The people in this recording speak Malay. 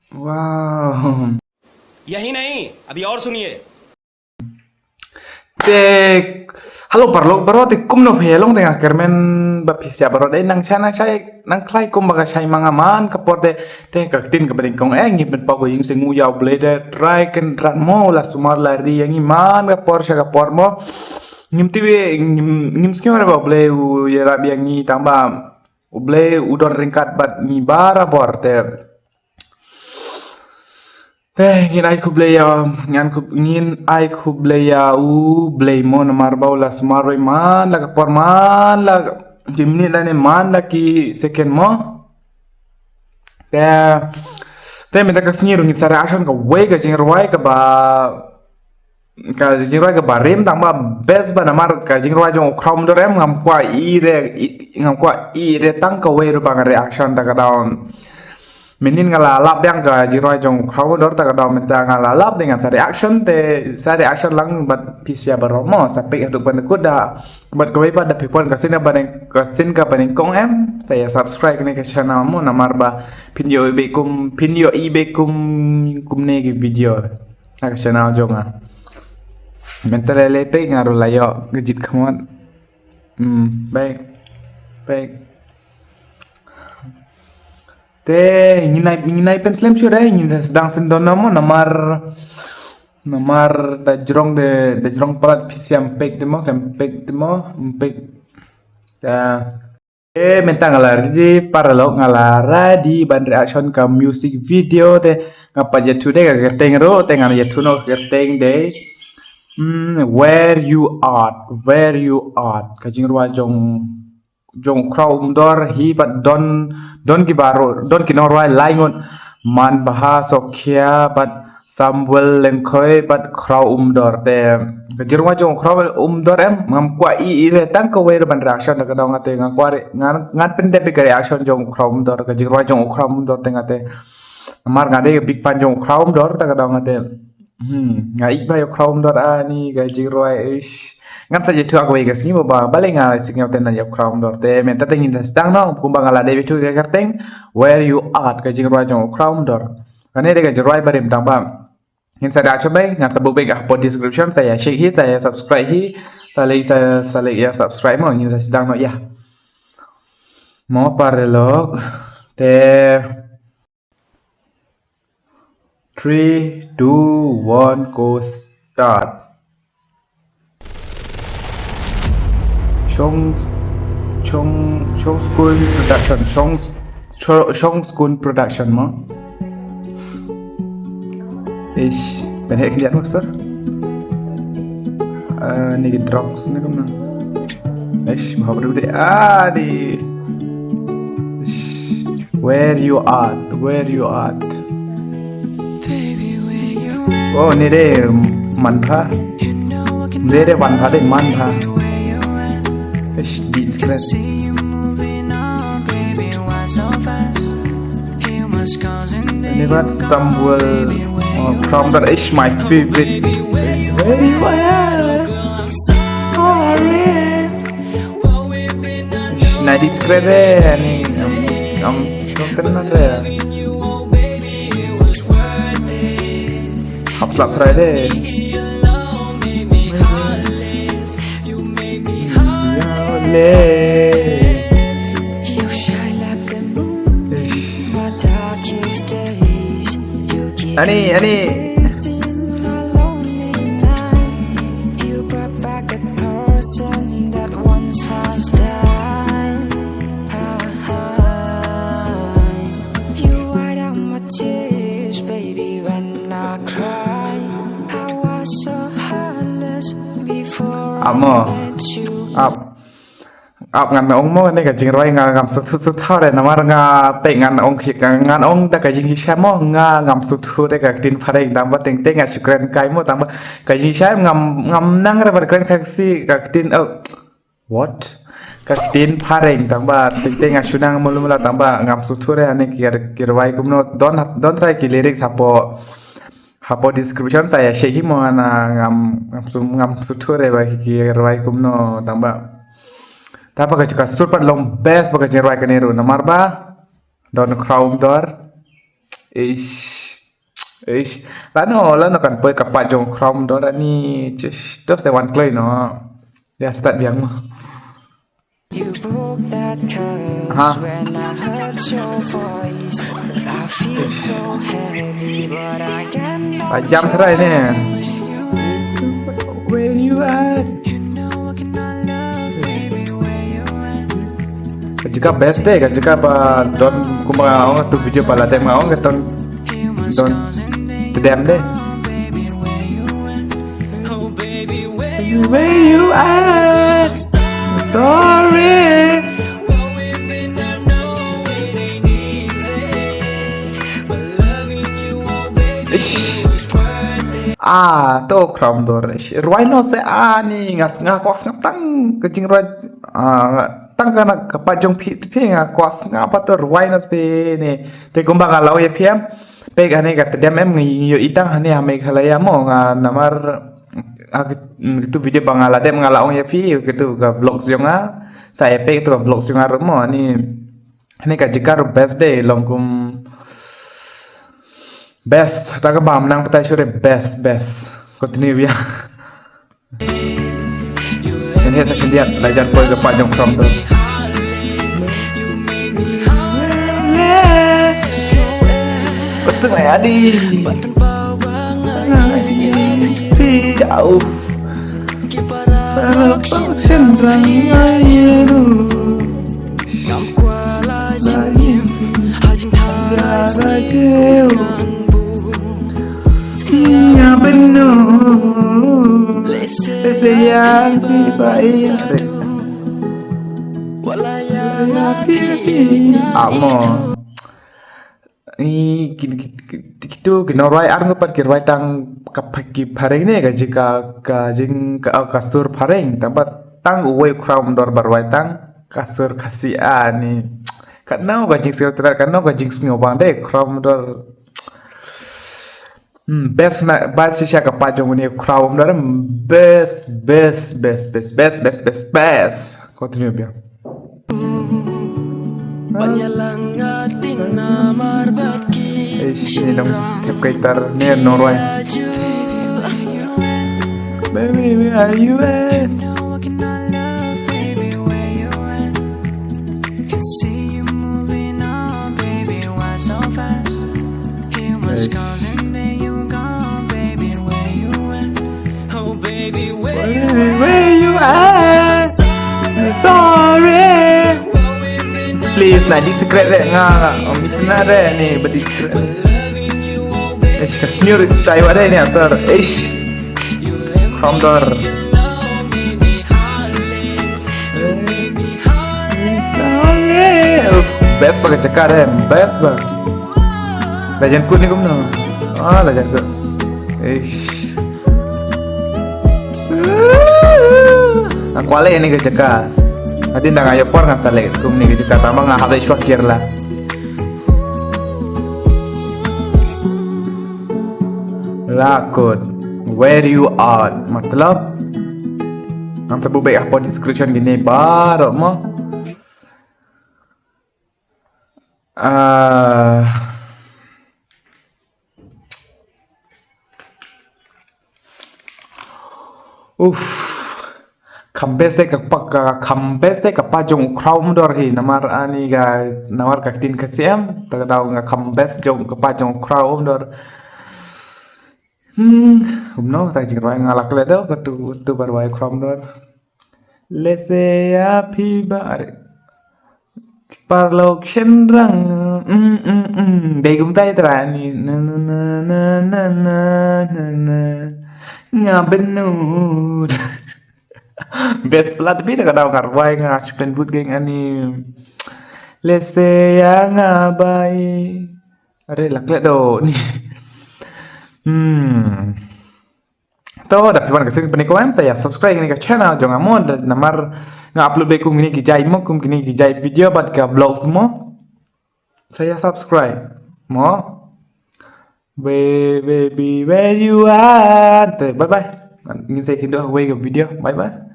Wow. यही नहीं, अभी और सुनिए। Te halo parlo baro te kum no phe long tengah kermen bapis ya baro dai nang chana chai nang klai kum baga chai mangaman kapote te kaktin ka bading kong ngi ben pago ying singu ya blade try ken ran mo la sumar la ri yang iman ka por sha ka por mo ngim tiwe ngim skimara ba ble u ya rabi yang ni tamba u ble udon ringkat bat ni bara bor te ngin ai ku blaya ngin ai ku blaya u blay mo na marbaw la sumaroy man la kapor man la dimni la ne man la ki second mo te meta ka singiru ngin sara action ka way ka jingrway ka ba rem tang ba best ba namar ka jingrway jong krom do rem ngam kwa i re tang ka way ru bang reaction ta ka down Menin ngala lap yang ka jiroi jong kau dor ta kadau menta ngala lap dengan sa reaction lang bat pisya baromo sampai aduk ban kuda bat kawai pada pipon kasin ka baning kong em saya subscribe ni ke channel mo namar ba pinyo ibe kum ne ki video ka channel jonga mental lete ngaru layo gejit kamon baik te nginai pen slam sure ngin sedang sendon namo namar da jrong palat pisiam pek demo pek mentang ngalar di paralog ngalara di ban reaction ka music video te ngapa jatu de ka gerteng ro te ngana jatu no gerteng de where you are kajing ruwa jong kraum dor hi but don ki no roi laingon man baha sokhia but samwel lengkhoi but kraum dor te jirwa jong kraum dor em ngam kwa i re tang ko we ban reaction ka dong ate ngam kwa ngan pende be reaction jong kraum dor ka jirwa jong kraum dor te ngate mar ngade big pan jong kraum dor ta ka dong ate ngai ba yo kraum dor ani ga jirwa ish ngam saja tu aku ikas ni baba balenga singau tenan ya crown dor te men ta tengin sedang no kumbang ala de tu ke kerteng where you are ka jing rajong crown dor kane de ga jerai barim tamba ngin sada chobai ngam sabu be ga po description saya share hi saya subscribe hi sale ya subscribe mo ngin sedang no ya mo parelok te 3 2 1 go start Chong School Production Chong School Production mo ish pengen lihat maksud ni drops ni kemana ish mau berdua di where you are oh ni deh manpha de manpha discret never somewhere from that is my favorite where you are sorry nah discret ni kenal deh hapslap Friday Ani amo up ngan ong mo ne ka jing roi ngam su tha re namar nga pe ngan ong khik ngan ong ta ka jing sha mo ngam su thu re ka tin phare dam ba teng teng a shukran kai mo tam ka jing sha ngam nang re bar kan khak si ka tin what ka tin phare dam ba teng teng a shunang mo lumla tam ba ngam su thu re ane kir wai kum no don try ki lyrics hapo description saya share mo na ngam su thu re ba ki wai kum no tam ba Tapa ka chuka super long best baka jerwai kaneru namar ba don crown dor ish Ish, lano kan poi kapak jong krom do ni just to se wan klei no. Ya start biang mo. You broke that curse when I heard your voice. I feel so heavy, but I got no Pajam terai ni. choice. Where you at? You know I cannot love, baby, where you at? Jika best day kan jika ba don kumang tu video pala tem ngawang don You must don cause an day, tedem deh. baby, where you at? Oh, baby, where Where you at? Sorry. Ish. To kram dor. Ruai no se ani ngas kwas tang kejing ruai tang kana kapajong pi kwas ngapa to ruai no pe ne te kumbang alau ya piam pe gane ka tedem em ngi yo itang hane ame khalaya mo namar itu video bangala dem ngalaong ya pi gitu ka vlog jonga saya pe itu vlog jonga mo ni ka jikar best day longkum best taga bam nang patai sure best continue ya and here's a kandiat lajar boy ke pajong from the Pasang adi jauh para sendrang ayeru Rajeu Ia benar Leseyang baik Amo gitu ginorai arno pat kirwai tang kapaki pareng ne ga jika ka jing ka kasur pareng tempat tang uwe crown dor barwai tang kasur kasia ni kanau ga jing sekitar kanau ga jing ngobang de crown dor best na bas sisya ka pajong ni crown dor best continue biar Panyalang ating namarbat ini dong kaitar ni norway baby where are you at know I cannot love, baby, where you at? Can see you moving on, baby, why so fast? You must cause and then you gone, baby, where you at? Oh, baby, where you at? Sorry. Please lah di secret deh nggak benar deh nih bedi secret nih kasih style ada ini atar Kramdor best pakai cekar best bang legend ku nih kumno legend ku aku ale ini ke cekar nanti nang ayo por ngan sale kum ni gitu kata mah ngah habis wakir lah lakut where you are matlab ang tabu baik apa description gini baru mo Kambes deh kapag jong crown dor hi namar ani ga namar kaktin kasiem tagadaw nga kambes jong kapag jong crown dor umno ta jing roy ngalak le do tu barwai crown dor lese api bar parlok sendrang degum tai trani na nga benud best plat bi daga daw karwai nga chupen but geng ani lese yang abai are lakle do ni to da piwan kasih penikoam saya subscribe ini ke channel jangan amon dan namar nga upload bekum ini kijai mo kum kini kijai video bat ka vlog semua saya subscribe mo baby where you at bye bye ini saya kindoh away ke video bye bye